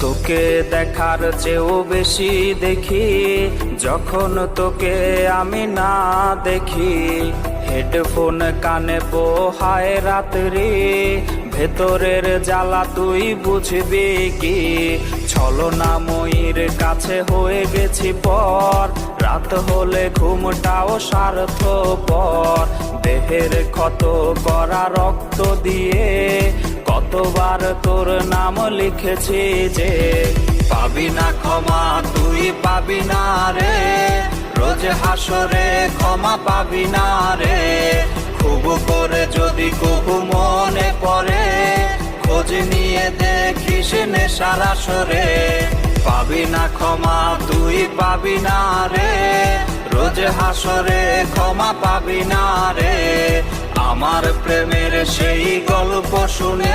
তোকে দেখার চেয়েও বেশি দেখি যখন তোকে আমি না দেখি। হেডফোন কানে পোহায় রাত্রি, ভেতরের জ্বালা তুই বুঝবি কি। ছলনাময়ীর কাছে হয়ে গেছি পর, রাত হলে ঘুমটাও স্বার্থপর। দেহের ক্ষত করা রক্ত দিয়ে কতবার তোর নাম লিখেছি যে, পাবি না ক্ষমা তুই পাবি না রে, রোজ হাসরে ক্ষমা পাবি না রে। খুব করে যদি কবু মনে পড়ে, খোঁজ নিয়ে দেখিস নেশার আসরে। পাবি না ক্ষমা তুই পাবি না রে, রোজ হাসরে ক্ষমা পাবি না রে। আমার প্রেমের সেই গল্প শুনে